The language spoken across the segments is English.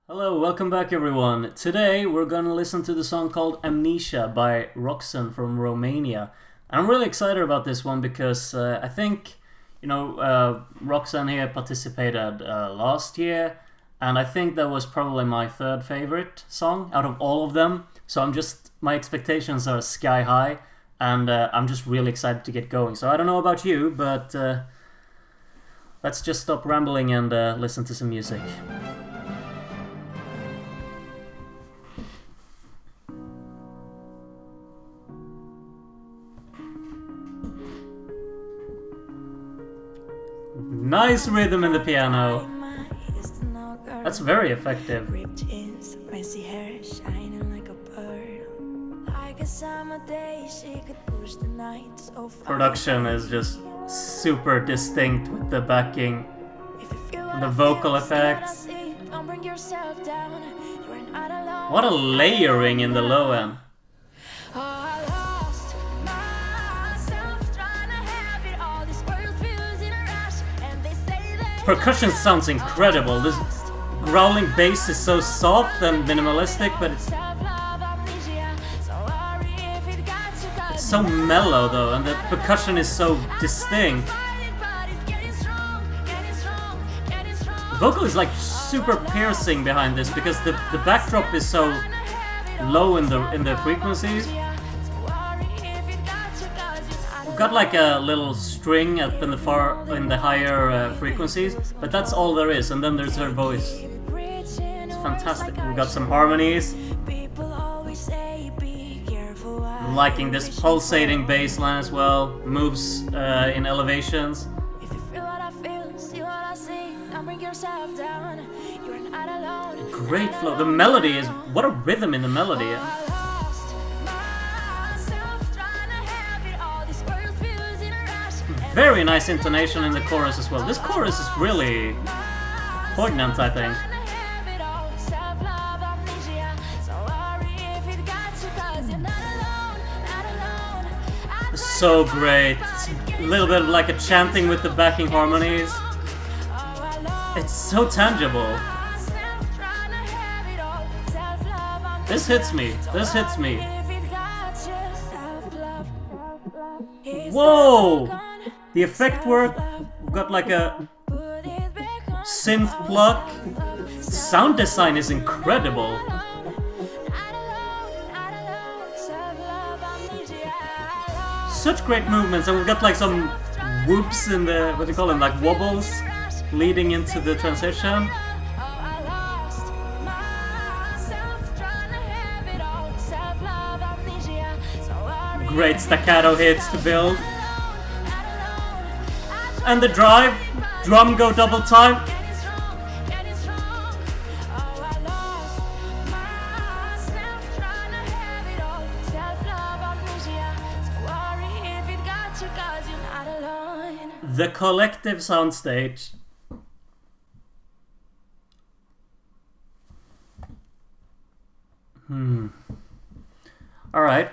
Hello, welcome back everyone. Today we're gonna listen to the song called Amnesia by ROXEN from Romania. And I'm really excited about this one because I think, ROXEN here participated last year, and I think that was probably my third favorite song out of all of them. So my expectations are sky high, and I'm just really excited to get going. So I don't know about you, but let's just stop rambling and listen to some music. Nice rhythm in the piano. That's very effective. Production is just super distinct with the backing, the vocal effects. What a layering in the low end. Percussion sounds incredible. This growling bass is so soft and minimalistic, but it's so mellow though, and the percussion is so distinct. The vocal is like super piercing behind this because the backdrop is so low in the frequencies. Got like a little string up in the higher frequencies, but that's all there is, and then there's her voice. It's fantastic. We got some harmonies. I'm liking this pulsating bass line as well. Moves in elevations. Great flow. The melody is, what a rhythm in the melody. Very nice intonation in the chorus as well. This chorus is really poignant, I think. So great. It's a little bit like a chanting with the backing harmonies. It's so tangible. This hits me. This hits me. Whoa! The effect work, got like a synth pluck. Sound design is incredible. Such great movements, and we've got like some whoops in the, what do you call them, like wobbles leading into the transition. Great staccato hits to build. And the drive, drum go double time. The collective soundstage. Alright.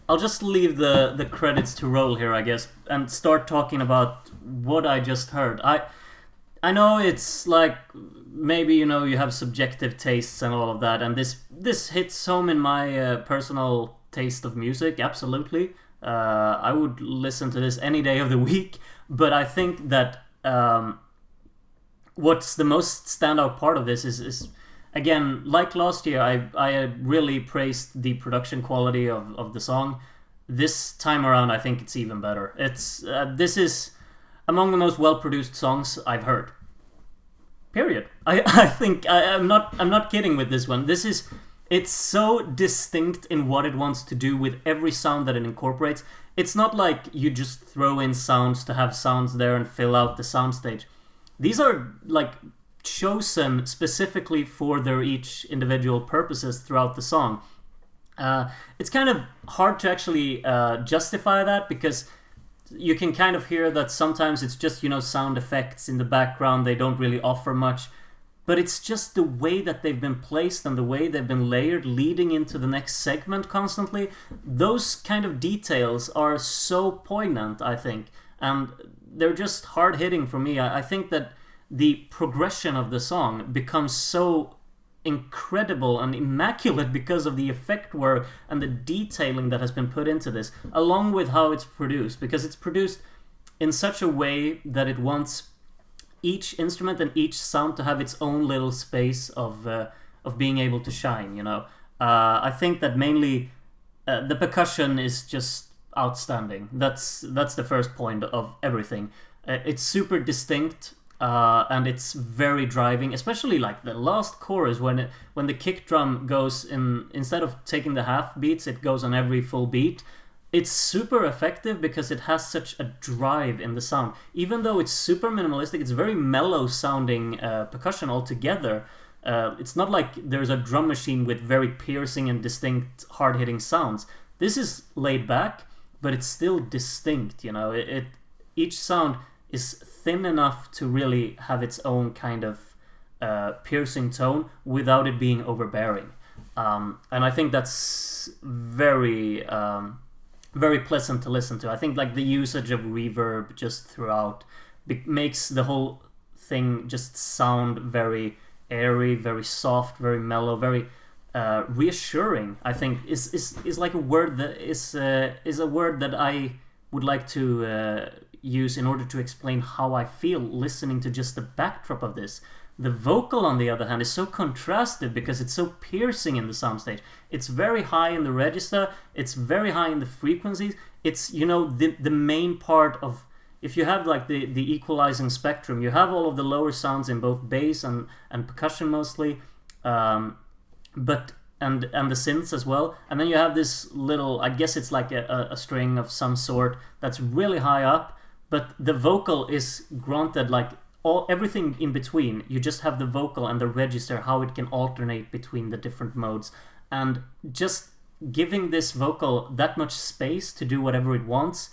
I'll just leave the credits to roll here, I guess, and start talking about what I just heard. I know it's like, maybe, you have subjective tastes and all of that, and this hits home in my personal taste of music, absolutely. I would listen to this any day of the week, but I think that what's the most standout part of this is again, like last year, I really praised the production quality of the song. This time around, I think it's even better. This is among the most well-produced songs I've heard. Period. I think I'm not kidding with this one. It's so distinct in what it wants to do with every sound that it incorporates. It's not like you just throw in sounds to have sounds there and fill out the soundstage. These are like chosen specifically for their each individual purposes throughout the song. It's kind of hard to actually justify that, because you can kind of hear that sometimes it's just, sound effects in the background. They don't really offer much, but it's just the way that they've been placed and the way they've been layered leading into the next segment constantly. Those kind of details are so poignant, I think, and they're just hard-hitting for me. I think that the progression of the song becomes so incredible and immaculate because of the effect work and the detailing that has been put into this, along with how it's produced, because it's produced in such a way that it wants each instrument and each sound to have its own little space of being able to shine. I think that mainly the percussion is just outstanding. That's the first point of everything. It's super distinct. And it's very driving, especially like the last chorus when the kick drum goes in, instead of taking the half beats, it goes on every full beat. It's super effective because it has such a drive in the sound. Even though it's super minimalistic, it's very mellow sounding percussion altogether. It's not like there's a drum machine with very piercing and distinct hard-hitting sounds. This is laid back, but it's still distinct. Each sound is thin enough to really have its own kind of piercing tone without it being overbearing. And I think that's very very pleasant to listen to. I think like the usage of reverb just throughout makes the whole thing just sound very airy, very soft, very mellow, very reassuring. I think is like a word that is a word that I would like to use in order to explain how I feel listening to just the backdrop of this. The vocal, on the other hand, is so contrasted because it's so piercing in the soundstage. It's very high in the register, it's very high in the frequencies. It's, the main part of, if you have like the equalizing spectrum, you have all of the lower sounds in both bass and percussion mostly, but and the synths as well. And then you have this little, I guess it's like a string of some sort that's really high up, but the vocal is granted like everything in between. You just have the vocal and the register, how it can alternate between the different modes, and just giving this vocal that much space to do whatever it wants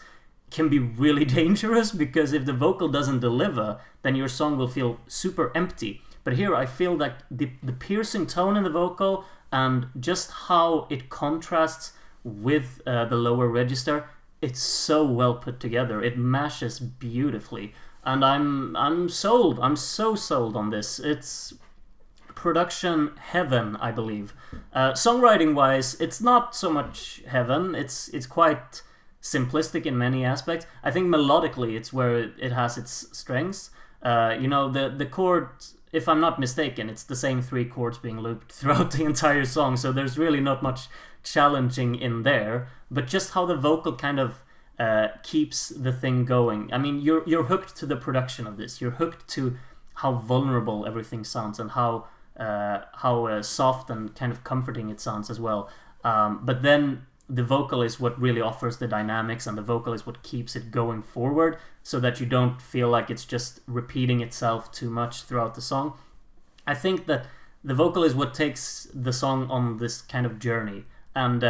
can be really dangerous, because if the vocal doesn't deliver, then your song will feel super empty. But here I feel like the piercing tone in the vocal and just how it contrasts with the lower register, it's so well put together. It mashes beautifully, and I'm sold. I'm so sold on this. It's production heaven, I believe. Songwriting wise, it's not so much heaven. It's quite simplistic in many aspects. I think melodically, it's where it has its strengths. The chords, if I'm not mistaken, it's the same 3 chords being looped throughout the entire song, so there's really not much challenging in there. But just how the vocal kind of keeps the thing going. I mean, you're hooked to the production of this. You're hooked to how vulnerable everything sounds and how soft and kind of comforting it sounds as well. But then the vocal is what really offers the dynamics, and the vocal is what keeps it going forward, so that you don't feel like it's just repeating itself too much throughout the song. I think that the vocal is what takes the song on this kind of journey. And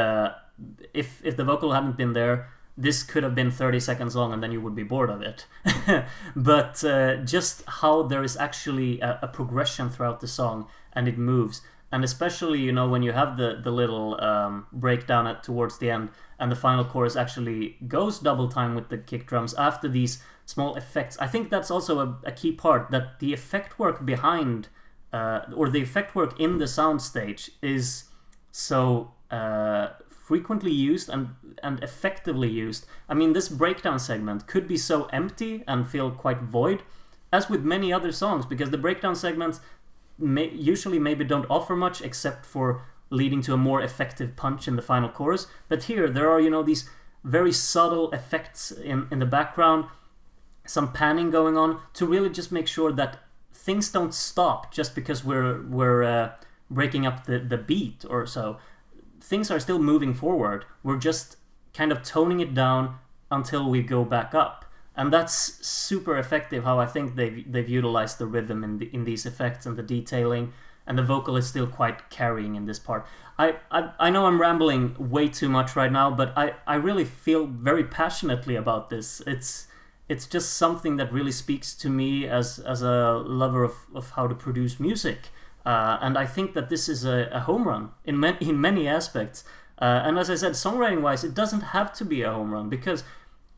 if the vocal hadn't been there, this could have been 30 seconds long and then you would be bored of it. But just how there is actually a progression throughout the song, and it moves. And especially, when you have the little breakdown towards the end, and the final chorus actually goes double time with the kick drums after these small effects. I think that's also a key part, that the effect work behind, or the effect work in the soundstage is so frequently used and effectively used. I mean, this breakdown segment could be so empty and feel quite void, as with many other songs, because the breakdown segments usually maybe don't offer much except for leading to a more effective punch in the final chorus. But here there are these very subtle effects in the background, some panning going on to really just make sure that things don't stop just because we're breaking up the beat or so. Things are still moving forward. We're just kind of toning it down until we go back up. And that's super effective, how I think they've utilized the rhythm in these effects and the detailing, and the vocal is still quite carrying in this part. I know I'm rambling way too much right now, but I really feel very passionately about this. It's just something that really speaks to me as a lover of how to produce music. And I think that this is a home run in many aspects. And as I said, songwriting-wise, it doesn't have to be a home run, because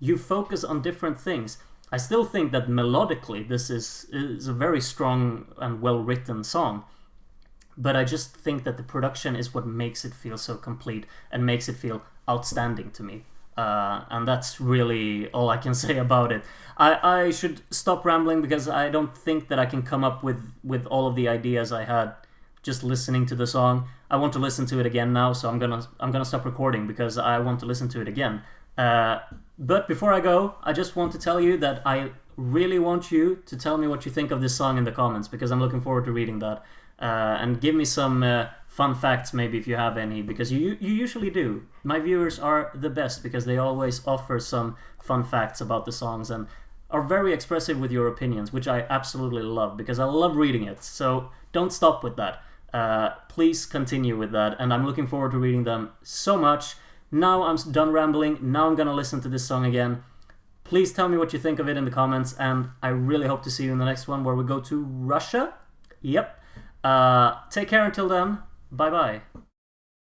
you focus on different things. I still think that melodically this is a very strong and well written song, but I just think that the production is what makes it feel so complete and makes it feel outstanding to me. And that's really all I can say about it. I should stop rambling because I don't think that I can come up with all of the ideas I had just listening to the song. I want to listen to it again now, so I'm gonna stop recording because I want to listen to it again. But before I go, I just want to tell you that I really want you to tell me what you think of this song in the comments, because I'm looking forward to reading that. And give me some fun facts, maybe, if you have any, because you usually do. My viewers are the best because they always offer some fun facts about the songs and are very expressive with your opinions, which I absolutely love because I love reading it. So don't stop with that. Please continue with that, and I'm looking forward to reading them so much. Now I'm done rambling. Now I'm gonna listen to this song again. Please tell me what you think of it in the comments, and I really hope to see you in the next one where we go to Russia. Yep. Take care until then. Bye bye.